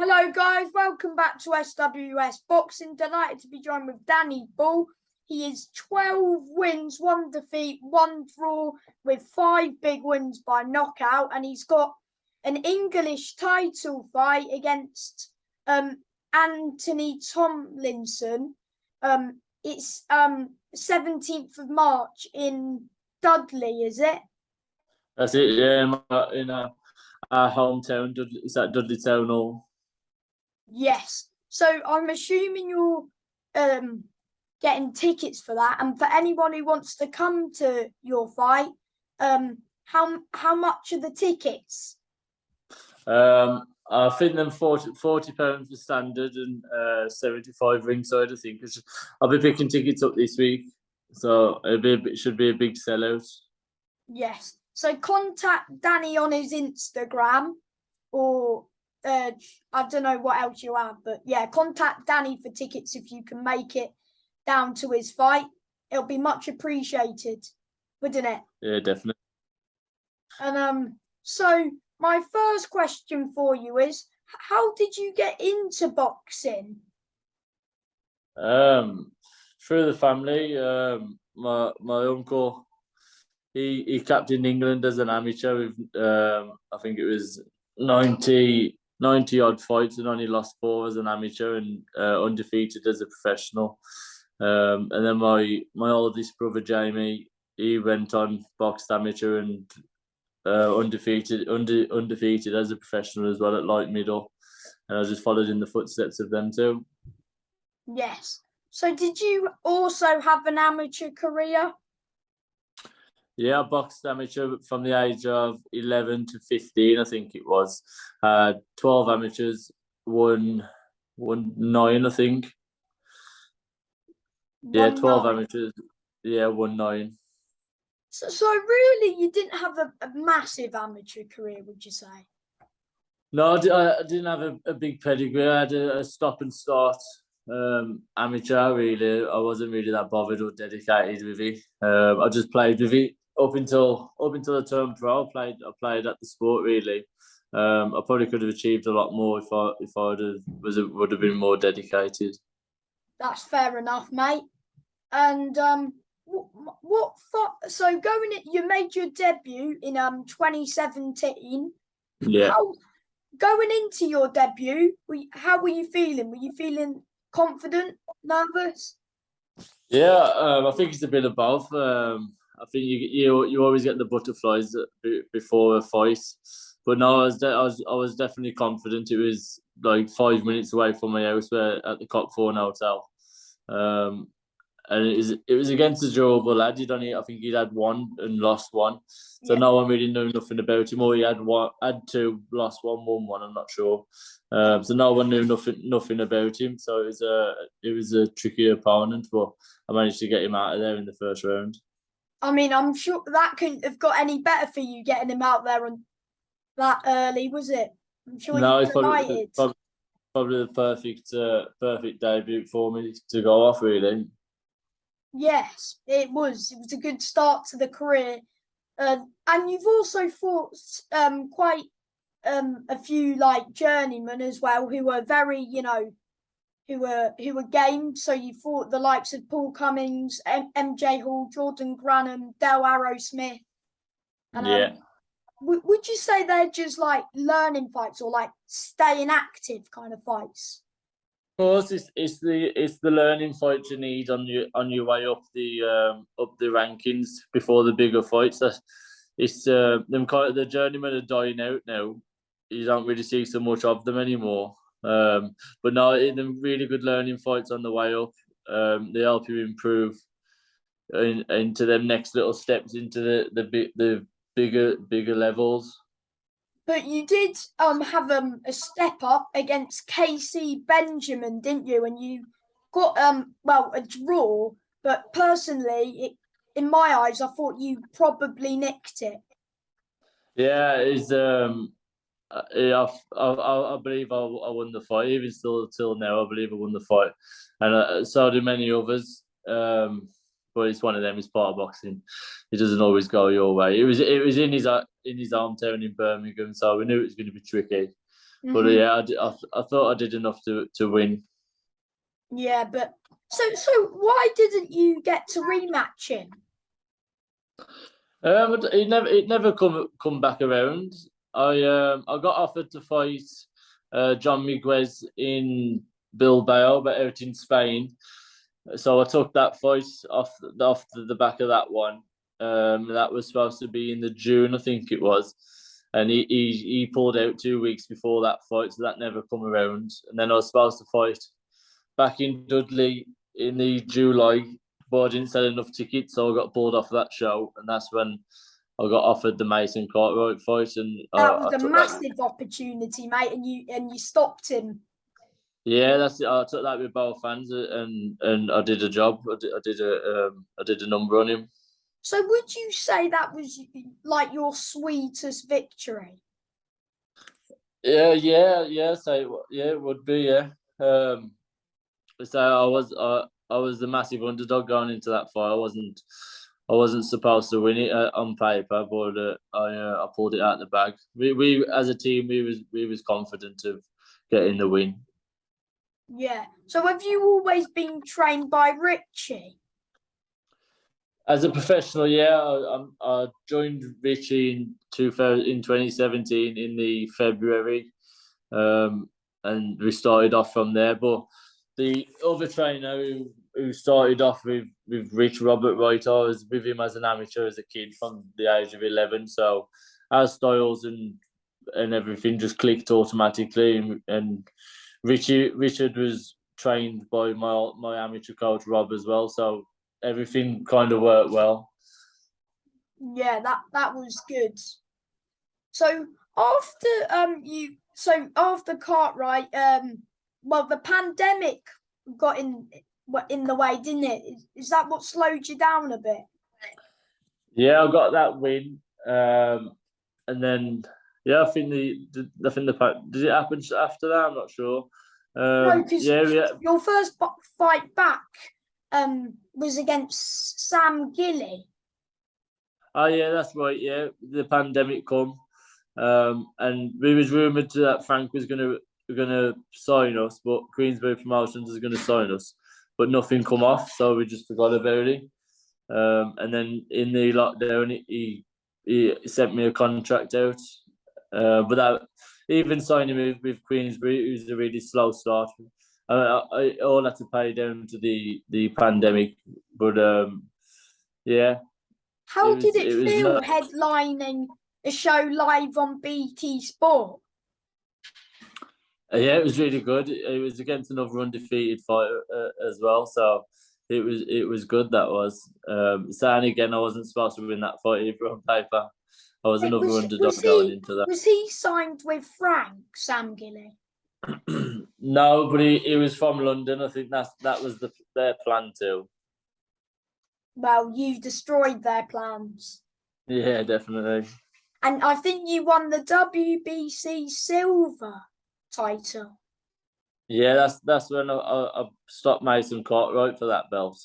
Hello, guys. Welcome back to SWS Boxing. Delighted to be joined with Danny Bull. He is 12 wins, 1 defeat, 1 draw, with 5 big wins by knockout. And he's got an English title fight against Anthony Tomlinson. It's 17th of March in Dudley, is it? That's it, yeah, in our hometown. Is that Dudley Town Hall? Yes. So I'm assuming you're getting tickets for that. And for anyone who wants to come to your fight, how much are the tickets? I think them £40 for standard and 75 ringside. I think I'll be picking tickets up this week, so it should be a big sellout. Yes. So contact Danny on his Instagram, or I don't know what else you have, but yeah, contact Danny for tickets if you can make it down to his fight. It'll be much appreciated, wouldn't it? Yeah, definitely. And so my first question for you is, how did you get into boxing? Through the family. My uncle, he captained England as an amateur with I think it was 90 odd fights and only lost 4 as an amateur and undefeated as a professional. And then my oldest brother Jamie, he went on, boxed amateur and undefeated as a professional as well at light middle, and I just followed in the footsteps of them too. Yes. So did you also have an amateur career? Yeah, I boxed amateur from the age of 11 to 15, I think it was. 12 amateurs, won 9, I think. Yeah, 12 amateurs. Yeah, 1 9. So really, you didn't have a massive amateur career, would you say? No, I didn't have a big pedigree. I had a stop and start amateur, really. I wasn't really that bothered or dedicated with it. I just played with it up until I turned pro. I played at the sport, really. I probably could have achieved a lot more if I would have been more dedicated. That's fair enough, mate. And so you made your debut in 2017. Yeah. Going into your debut, how were you feeling? Were you feeling confident, nervous? Yeah, I think it's a bit of both. I think you always get the butterflies before a fight, but no, I was definitely confident. It was like 5 minutes away from my house, at the Cockthorne Hotel, and it was against a durable lad. I think he'd had 1 and lost 1, so no one really knew nothing about him. Or he had 2, lost 1, won 1. I'm not sure. So no one knew nothing about him. So it was a tricky opponent, but I managed to get him out of there in the first round. I mean, I'm sure that couldn't have got any better for you getting him out there that early, was it? I'm sure No, you it's probably the perfect debut for me to go off, really. Yes, it was. It was a good start to the career, and you've also fought quite a few like journeymen as well who were very, who were game. So you fought the likes of Paul Cummings, MJ Hall, Jordan Granham, Del Arrowsmith. And, yeah. Would you say they're just like learning fights or like staying active kind of fights? Of course, it's the learning fights you need on your way up the rankings before the bigger fights. It's the journeymen are dying out now. You don't really see so much of them anymore. But no, the really good learning fights on the way up. They help you improve into them next little steps into the bigger levels. But you did have a step up against Casey Benjamin, didn't you? And you got a draw. But personally, in my eyes, I thought you probably nicked it. Yeah, it's yeah, I believe I won the fight. Even still till now, I believe I won the fight, and so do many others. But it's one of them. It's part of boxing. It doesn't always go your way. It was in his hometown in Birmingham, so we knew it was going to be tricky. But Mhm. yeah, I thought I did enough to win. Yeah, but so why didn't you get to rematch him? It never come back around. I got offered to fight John Miguez in Bilbao, but out in Spain. So I took that fight off the back of that one. That was supposed to be in the June, I think it was, and he pulled out 2 weeks before that fight, so that never come around. And then I was supposed to fight back in Dudley in the July, but I didn't sell enough tickets, so I got pulled off that show, and that's when I got offered the Mason Cartwright fight, and That was I a took that. massive opportunity, mate, and you stopped him. Yeah, that's it. I took that with both hands, and I did a job. I did a number on him. So would you say that was like your sweetest victory? Yeah. So yeah, it would be. Yeah. So I was the massive underdog going into that fight. I wasn't supposed to win it on paper, but I pulled it out the bag. We as a team we was confident of getting the win. Yeah. So have you always been trained by Richie? As a professional, yeah, I joined Richie in 2017 in the February, and we started off from there. But the other trainer who started off with Rich Robert Wright, I was with him as an amateur as a kid from the age of 11. So our styles and everything just clicked automatically. And Richard was trained by my amateur coach Rob as well. So everything kind of worked well. Yeah, that was good. So after Cartwright, well, the pandemic got in the way, didn't it? Is that what slowed you down a bit? Yeah, I got that win, and then yeah, I think the did it happen after that? I'm not sure. No, because Yeah. your first fight back was against Sam Gilly. Oh yeah, that's right. Yeah, the pandemic come, and we was rumored that Frank was gonna sign us, but Queensbury Promotions is gonna sign us, but nothing come off, so we just forgot about it. And then in the lockdown, he sent me a contract out, but that even signing with Queensbury, it was a really slow start. I all had to pay down to the pandemic, but yeah, How did it it was feel not. headlining a show live on BT Sport? Yeah, it was really good. It was against another undefeated fighter as well, so it was good. That was saying again, I wasn't supposed to win that fight either on paper. I was It another was underdog going he into that. was he signed with Frank Sam Gilly? No, but he was from London. I think that was their plan too. Well, you destroyed their plans. Yeah, definitely. And I think you won the WBC silver title. Yeah, that's when I stopped Mason Cartwright for that belt.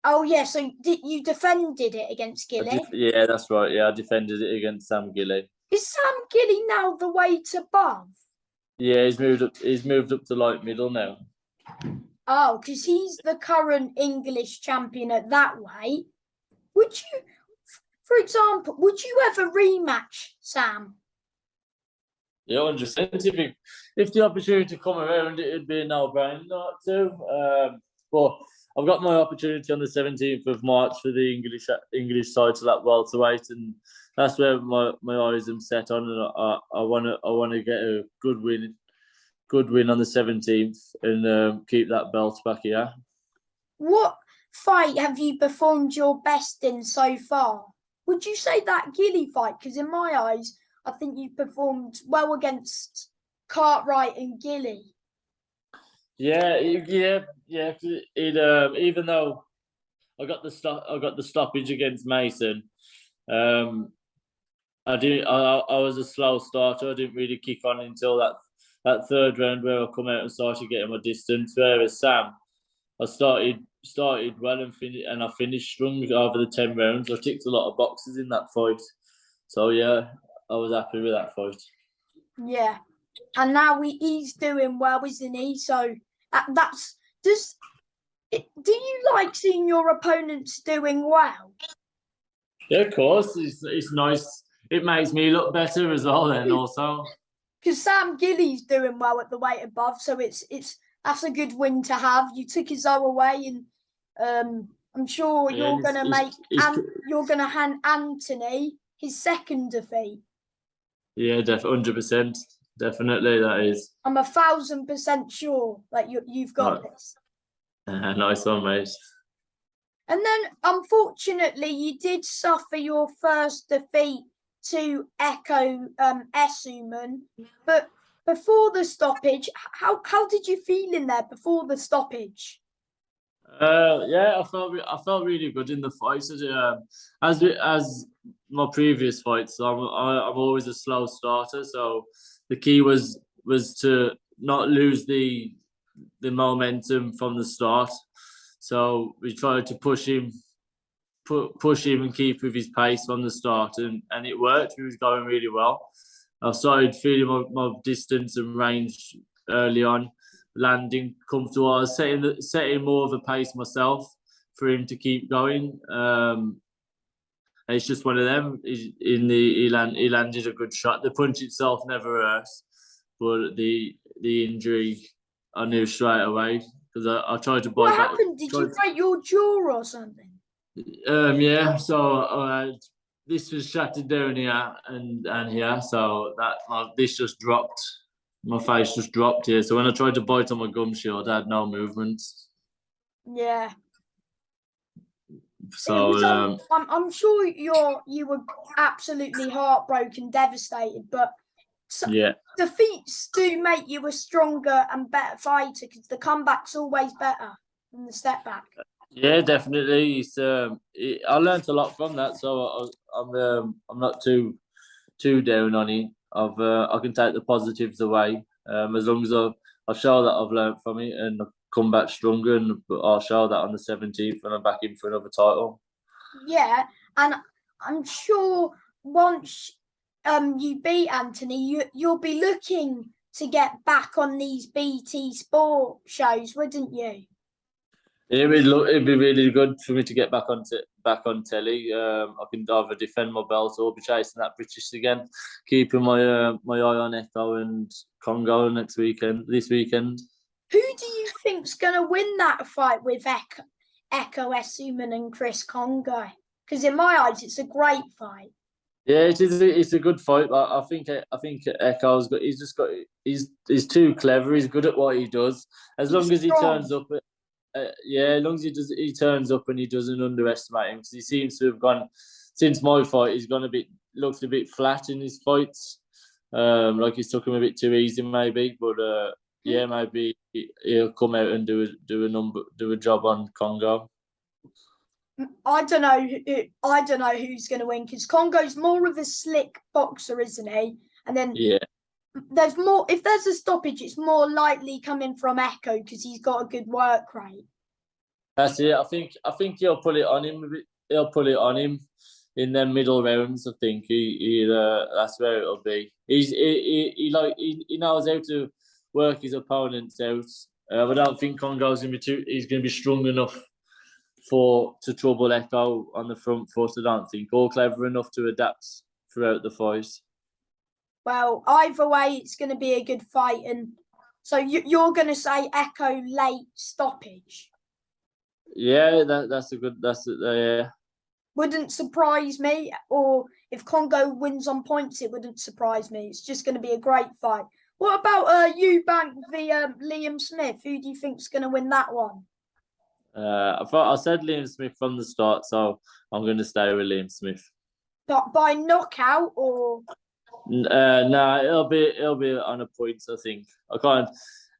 Oh yeah, so you defended it against Gilly? Yeah, that's right. Yeah, I defended it against Sam Gilly. Is Sam Gilly now the weight above? Yeah, he's moved up. He's moved up to light middle now. Oh, because he's the current English champion at that weight. Would you, for example, would you ever rematch Sam? Yeah, 100%. If the opportunity come around, it'd be a no-brainer not to. But I've got my opportunity on the 17th of March for the English title at welterweight, and that's where my eyes are set on. And I wanna get a good win on the 17th, and keep that belt back here. What fight have you performed your best in so far? Would you say that Gilly fight? Because in my eyes, I think you performed well against Cartwright and Gilly. Yeah. Even though I got the stoppage against Mason. I didn't. I was a slow starter. I didn't really kick on until that third round where I come out and started getting my distance. Whereas Sam, I started well and I finished strong over the 10 rounds. I ticked a lot of boxes in that fight. So yeah, I was happy with that fight. Yeah. and now he's doing well, isn't he? So that's does. Do you like seeing your opponents doing well? Yeah, of course. It's nice. It makes me look better as well. Then also. Because Sam Gilly's doing well at the weight above, so it's that's a good win to have. You took his O away, and I'm sure Yeah, you're gonna you're gonna hand Anthony his second defeat. Yeah, 100%. Definitely, that is. I'm 1,000% sure that you've got this. Nice one, mate. And then, unfortunately, you did suffer your first defeat to Echo Essuman. But before the stoppage, how did you feel in there before the stoppage? Yeah, I felt really good in the fights. As my previous fights, I'm always a slow starter. So the key was to not lose the momentum from the start. So we tried to push him and keep with his pace from the start, and it worked. He was going really well. I started feeling my distance and range early on, landing comfortable. I was setting more of a pace myself for him to keep going. It's just one of them. He landed a good shot. The punch itself never hurts, but the injury I knew straight away because I tried to What happened? Did you break your jaw or something? Yeah. So this was shattered down here and here. So this just dropped. My face just dropped here. So when I tried to bite on my gum shield, I had no movement. Yeah. So I'm sure you were absolutely heartbroken, devastated, but yeah, defeats do make you a stronger and better fighter because the comeback's always better than the step back. Yeah, definitely. I learned a lot from that, so I'm not too down on it. I can take the positives away as long as I show that I've learned from it and come back stronger, and I'll show that on the 17th when I'm back in for another title. Yeah, and I'm sure once you beat Anthony, you'll be looking to get back on these BT Sport shows, wouldn't you? It'd be really good for me to get back on telly. I can either defend my belt or be chasing that British again. Keeping my eye on Echo and Congo this weekend. Who do you think's going to win that fight with Echo Essuman and Chris Congo? Because in my eyes, it's a great fight. Yeah, it is. It's a good fight. But I think Echo's got. He's too clever. He's good at what he does. As long as he turns up. As long as he turns up and he doesn't underestimate him, because he seems to have gone since my fight. He's gone looks a bit flat in his fights, like he's took him a bit too easy maybe. But yeah, maybe he'll come out and do a job on Congo. I don't know who's going to win because Congo's more of a slick boxer, isn't he? And then there's more. If there's a stoppage, it's more likely coming from Echo because he's got a good work rate. That's it. I think he'll pull it on him. He'll pull it on him in them middle rounds. I think that's where it'll be. He knows how to work his opponents out. I don't think Congo's he's gonna be strong enough to trouble Echo on the front foot. I don't think, or clever enough to adapt throughout the fight. Well, either way, it's going to be a good fight, and so you're going to say Echo late stoppage. Yeah, yeah. Wouldn't surprise me, or if Congo wins on points, it wouldn't surprise me. It's just going to be a great fight. What about Eubank v Liam Smith? Who do you think's going to win that one? I said Liam Smith from the start, so I'm going to stay with Liam Smith. But by knockout or? Nah, it'll be on a point. I think I can't.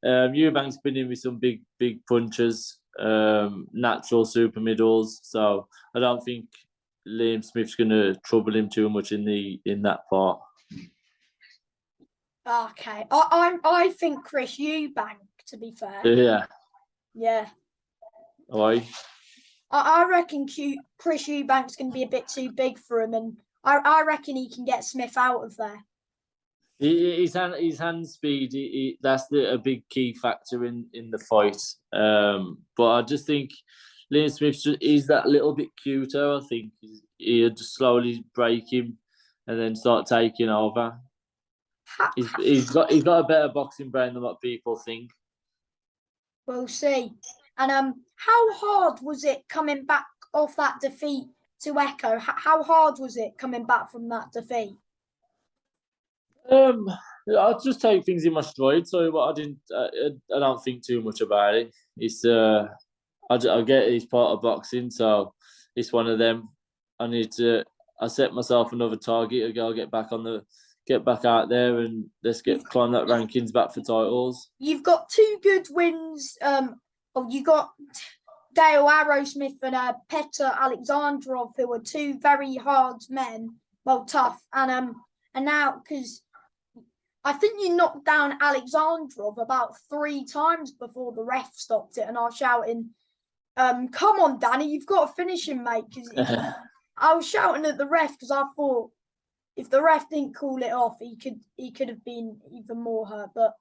Eubank's been in with some big punches, natural super middles, so I don't think Liam Smith's going to trouble him too much in that part. Okay, I think Chris Eubank, to be fair. Yeah. Why? I reckon Chris Eubank's going to be a bit too big for him, and I reckon he can get Smith out of there. His hand speed, that's a big key factor in the fight. But I just think Liam Smith he's that little bit cuter. I think he'll just slowly break him and then start taking over. Ha- He's got a better boxing brain than what people think. We'll see. And how hard was it coming back off that defeat to Echo? How hard was it coming back from that defeat? Um, I'll just take things in my stride. So what I don't think too much about it. It's I get it's part of boxing, so it's one of them. I set myself another target. I'll get back out there and let's climb that rankings back for titles. You've got two good wins. You got Dale Arrowsmith and Petr Alexandrov, who are two very hard men, well, tough, and now because I think you knocked down Alexandrov about 3 times before the ref stopped it, and I was shouting, "Come on, Danny, you've got to finish him, mate!" Because I was shouting at the ref because I thought if the ref didn't call it off, he could have been even more hurt, but.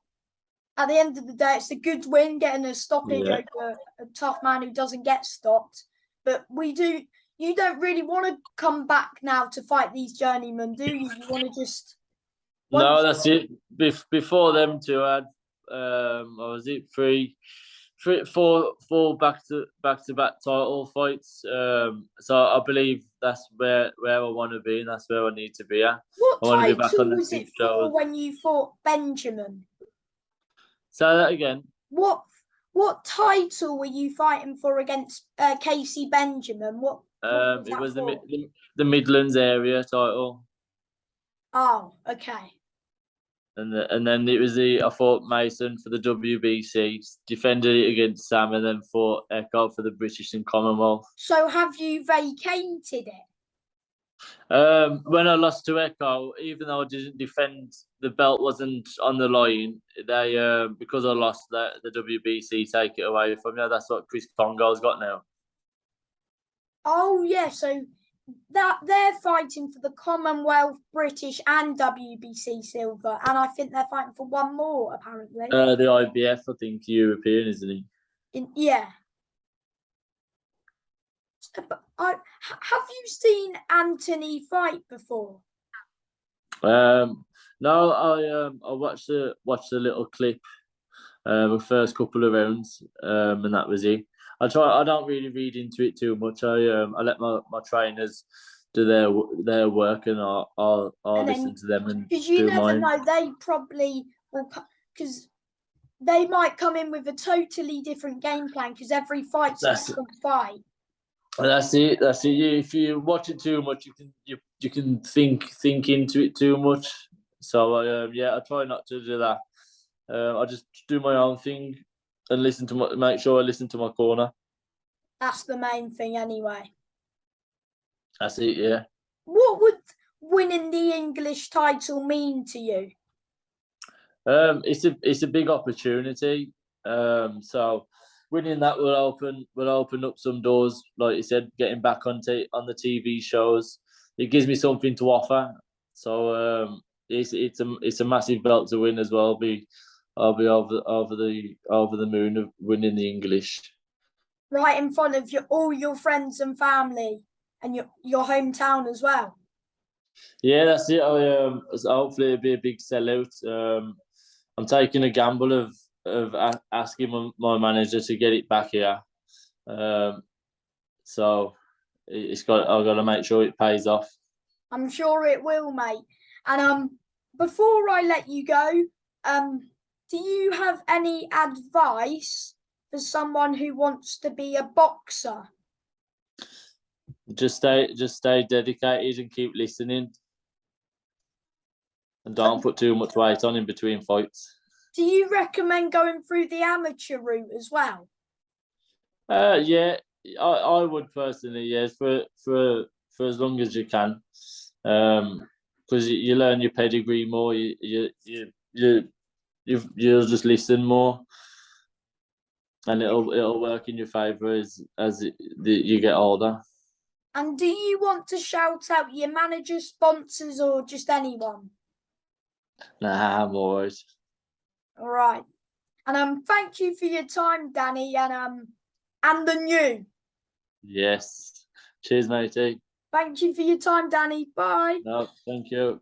At the end of the day, it's a good win getting a stoppage over a tough man who doesn't get stopped. But you don't really want to come back now to fight these journeymen, do you? You want to just. No, that's it. Before them two, I had what was it, four back to back title fights. So I believe that's where I want to be, and that's where I need to be at. What I want to be back on title the was it for when you fought Benjamin? Say that again. What title were you fighting for against Casey Benjamin? What it was the Midlands area title. Oh, okay. And then it was I fought Mason for the WBC, defended it against Sam, and then fought Echo for the British and Commonwealth. So have you vacated it? When I lost to Echo, even though I didn't defend, the belt wasn't on the line. They because I lost the WBC take it away from me. That's what Chris Congo's got now. Oh yeah, so that they're fighting for the Commonwealth, British, and WBC silver, and I think they're fighting for one more apparently. The IBF, I think, European, isn't he? Yeah. Have you seen Anthony fight before? No, I watched a little clip, the first couple of rounds, and that was it. I don't really read into it too much. I let my trainers do their work, and I'll listen to them and because you do never mine. know, they probably will because they might come in with a totally different game plan because every fight's a different fight. That's it. That's it. If you watch it too much, you can think into it too much. So I try not to do that. I just do my own thing and make sure I listen to my corner. That's the main thing, anyway. That's it. Yeah. What would winning the English title mean to you? It's a big opportunity. So winning that will open up some doors. Like you said, getting back on the TV shows, it gives me something to offer. So it's a massive belt to win as well. I'll be over the moon of winning the English. Right in front of all your friends and family and your hometown as well. Yeah, that's it. Hopefully it'll be a big sellout. I'm taking a gamble of asking my manager to get it back here. So I've got to make sure it pays off. I'm sure it will, mate. And before I let you go, do you have any advice for someone who wants to be a boxer? Just stay dedicated and keep listening, and don't put too much weight on in between fights. Do you recommend going through the amateur route as well? Yeah, I would personally. Yes, for as long as you can, because you learn your pedigree more. You'll just listen more, and it'll work in your favour as you get older. And do you want to shout out your manager, sponsors, or just anyone? Nah, I'm alright. All right. And thank you for your time, Danny, and the new. Yes. Cheers, matey. Thank you for your time, Danny. Bye. No, thank you.